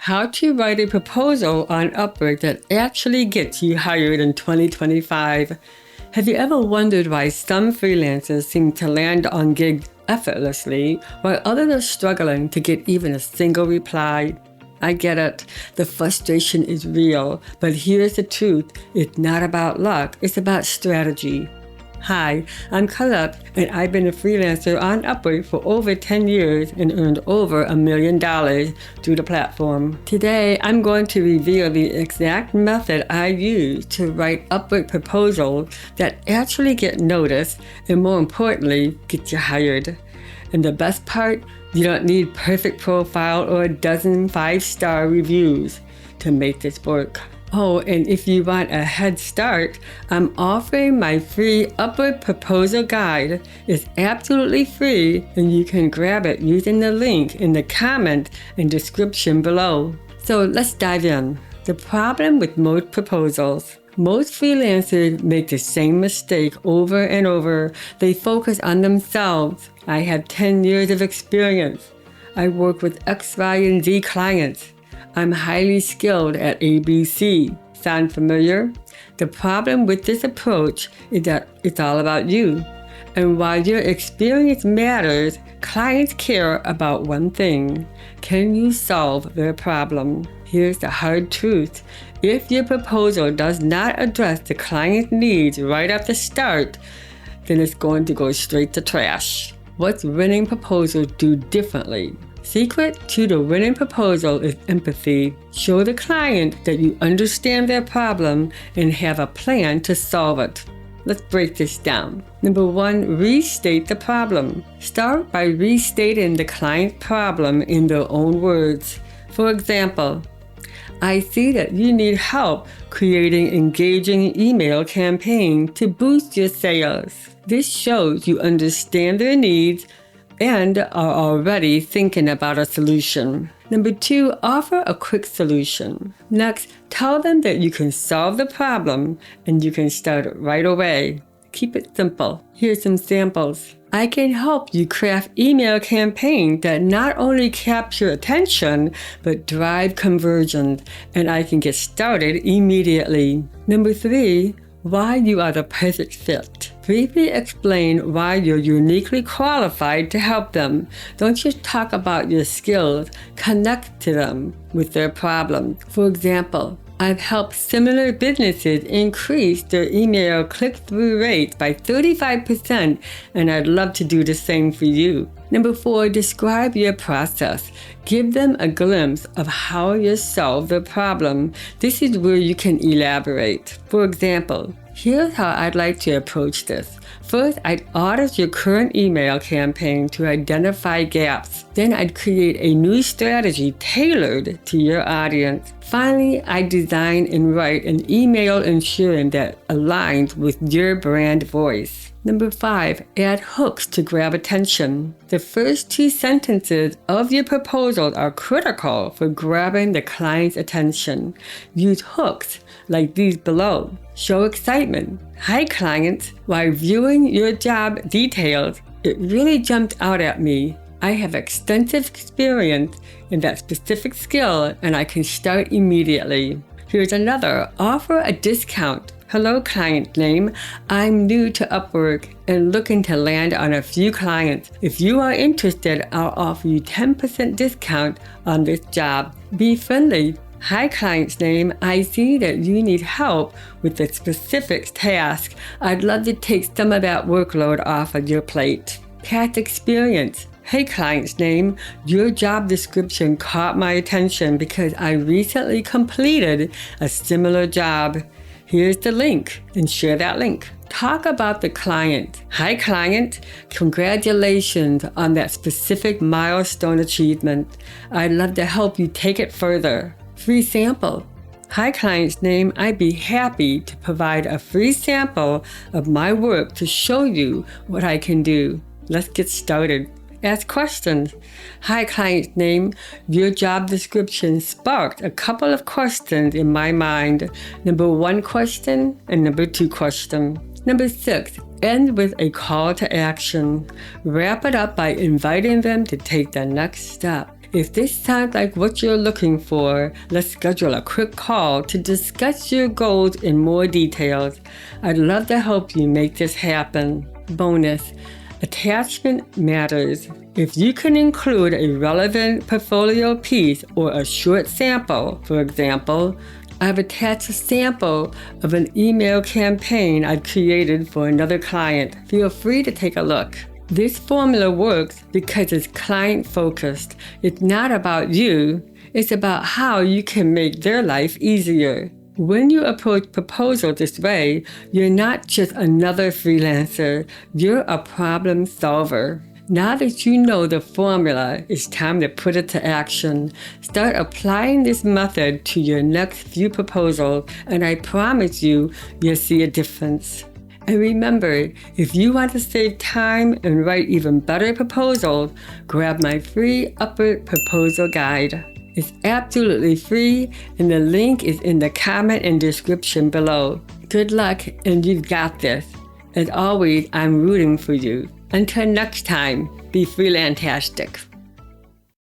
How to write a proposal on Upwork that actually gets you hired in 2025. Have you ever wondered why some freelancers seem to land on gigs effortlessly while others are struggling to get even a single reply? I get it. The frustration is real, but here's the truth. It's not about luck. It's about strategy. Hi, I'm Colette, and I've been a freelancer on Upwork for over 10 years and earned over $1 million through the platform. Today, I'm going to reveal the exact method I use to write Upwork proposals that actually get noticed and, more importantly, get you hired. And the best part, you don't need perfect profile or a dozen 5-star reviews to make this work. Oh, and if you want a head start, I'm offering my free Upwork proposal guide. It's absolutely free, and you can grab it using the link in the comment and description below. So let's dive in. The problem with most proposals. Most freelancers make the same mistake over and over. They focus on themselves. I have 10 years of experience. I work with X, Y, and Z clients. I'm highly skilled at ABC. Sound familiar? The problem with this approach is that it's all about you. And while your experience matters, clients care about one thing. Can you solve their problem? Here's the hard truth. If your proposal does not address the client's needs right at the start, then it's going to go straight to trash. What's winning proposals do differently? Secret to the winning proposal is empathy. Show the client that you understand their problem and have a plan to solve it. Let's break this down. Number 1, restate the problem. Start by restating the client's problem in their own words. For example, I see that you need help creating engaging email campaigns to boost your sales. This shows you understand their needs and are already thinking about a solution. Number 2, offer a quick solution. Next, tell them that you can solve the problem and you can start right away. Keep it simple. Here's some samples. I can help you craft email campaigns that not only capture attention, but drive conversions, and I can get started immediately. Number 3, why you are the perfect fit. Briefly explain why you're uniquely qualified to help them. Don't just talk about your skills, connect to them with their problem. For example, I've helped similar businesses increase their email click-through rates by 35%, and I'd love to do the same for you. Number 4, describe your process. Give them a glimpse of how you solve the problem. This is where you can elaborate. For example, here's how I'd like to approach this. First, I'd audit your current email campaign to identify gaps. Then I'd create a new strategy tailored to your audience. Finally, I design and write an email ensuring that aligns with your brand voice. Number 5, add hooks to grab attention. The first 2 sentences of your proposal are critical for grabbing the client's attention. Use hooks like these below. Show excitement. Hi client, while viewing your job details, it really jumped out at me. I have extensive experience in that specific skill and I can start immediately. Here's another. Offer a discount. Hello client name. I'm new to Upwork and looking to land on a few clients. If you are interested, I'll offer you 10% discount on this job. Be friendly. Hi client's name. I see that you need help with a specific task. I'd love to take some of that workload off of your plate. Past experience. Hey client's name, your job description caught my attention because I recently completed a similar job. Here's the link, and share that link. Talk about the client. Hi client, congratulations on that specific milestone achievement. I'd love to help you take it further. Free sample. Hi client's name, I'd be happy to provide a free sample of my work to show you what I can do. Let's get started. Ask questions. Hi client's name, your job description sparked a couple of questions in my mind. Number 1 question and number 2 question. Number 6, end with a call to action. Wrap it up by inviting them to take the next step. If this sounds like what you're looking for, let's schedule a quick call to discuss your goals in more details. I'd love to help you make this happen. Bonus: attachment matters. If you can include a relevant portfolio piece or a short sample, for example, I've attached a sample of an email campaign I've created for another client. Feel free to take a look. This formula works because it's client-focused. It's not about you, it's about how you can make their life easier. When you approach proposal this way, you're not just another freelancer, you're a problem solver. Now that you know the formula, it's time to put it to action. Start applying this method to your next few proposals, and I promise you'll see a difference. And remember, if you want to save time and write even better proposals, grab my free Upwork proposal guide. It's absolutely free, and the link is in the comment and description below. Good luck, and you've got this. As always, I'm rooting for you. Until next time, be freelantastic.